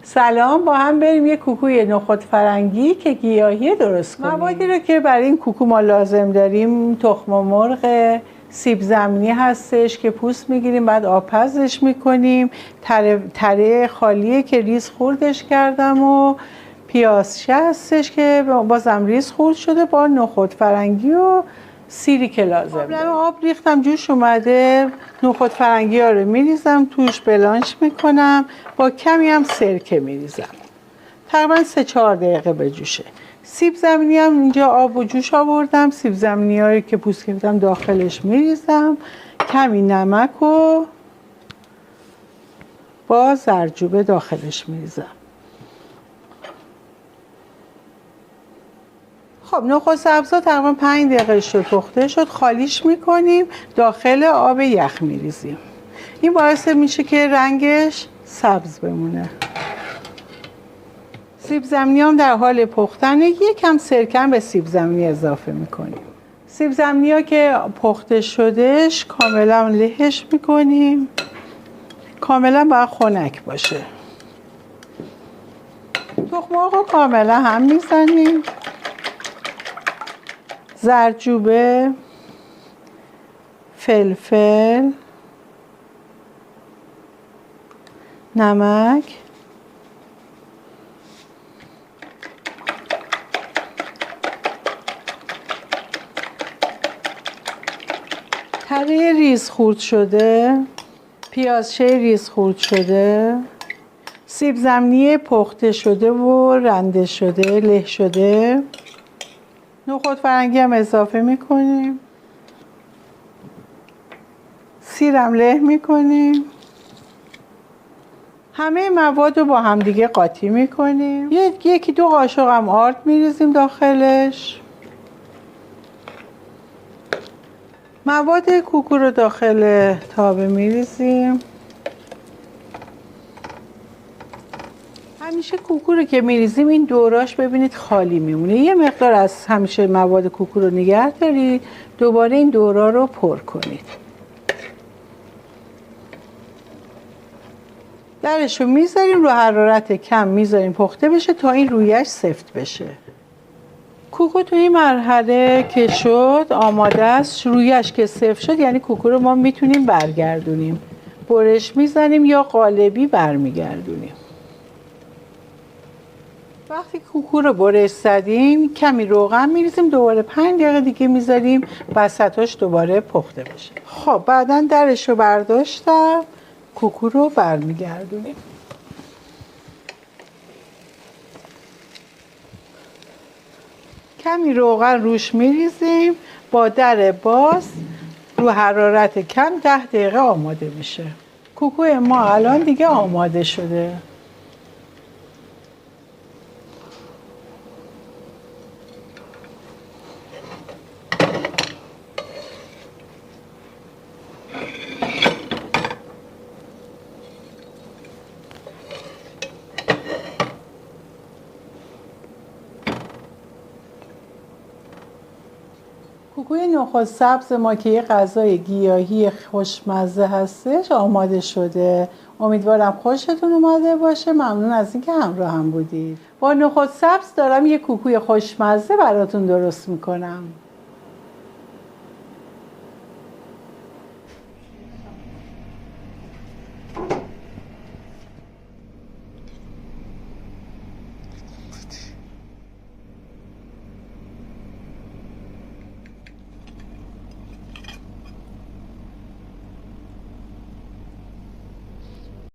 سلام، با هم بریم یه کوکوی نخود فرنگی که گیاهی درست کنیم. موادی رو که برای این کوکو ما لازم داریم تخم مرغ، سیب زمینی هستش که پوست میگیریم، بعد آب پزش میکنیم، تره خالیه که ریز خوردش کردم و پیازچه هستش که بازم ریز خورد شده با نخود فرنگی و سیری که لازم داریم. آب ریختم جوش اومده، نخود فرنگی ها رو میریزم توش، بلانش میکنم، با کمی هم سرکه میریزم، تقریبا 3-4 دقیقه بجوشه. سیب زمینی هم اینجا آب و جوش آوردم، سیب زمینی هایی که پوست گرفتم داخلش میریزم، کمی نمک و با زردچوبه داخلش میریزم. خب نخود سبزا تقریبا 5 دقیقه شد پخته شد، خالیش میکنیم، داخل آب یخ میریزیم. این باعث میشه که رنگش سبز بمونه. سیب زمینی هم در حال پختنه، یکم سرکه به سیب زمینی اضافه میکنیم. سیب زمینی ها که پخته شدهش کاملا لهش میکنیم، کاملا باید خنک باشه. تخم مرغ رو کاملا هم میزنیم، زردچوبه، فلفل، نمک، تره ریز خورد شده، پیازچه ریز خورد شده، سیب زمینی پخته شده و رنده شده، له شده، نخود فرنگی هم اضافه میکنیم، سیرم له میکنیم، همه مواد رو با هم دیگه قاطی میکنیم. 1-2 قاشق هم آرد میریزیم داخلش. مواد کوکو رو داخل تابه میریزیم. همیشه کوکو رو که میریزیم این دوراش ببینید خالی میمونه، یه مقدار از همیشه مواد کوکو رو نگه دارید، دوباره این دورا رو پر کنید. درش رو میذاریم رو حرارت کم، میذاریم پخته بشه تا این رویش سفت بشه. کوکو تو این مرحله که شد آماده است، رویش که سفت شد یعنی کوکو رو ما میتونیم برگردونیم، برش میزنیم یا قالبی برمیگردونیم. وقتی کوکو رو برش زدیم کمی روغن میریزیم، دوباره 5 دقیقه دیگه میذاریم وسطاش دوباره پخته بشه. خب بعدا درش رو برداشتم، کوکو رو برمیگردونیم. کمی روغن روش میریزیم، با در باز رو حرارت کم 10 دقیقه آماده میشه. کوکوی ما الان دیگه آماده شده. کوکوی نخود سبز ما که یه غذای گیاهی خوشمزه هستش آماده شده. امیدوارم خوشتون اومده باشه. ممنون از اینکه همراه هم بودید. با نخود سبز دارم یه کوکوی خوشمزه براتون درست میکنم.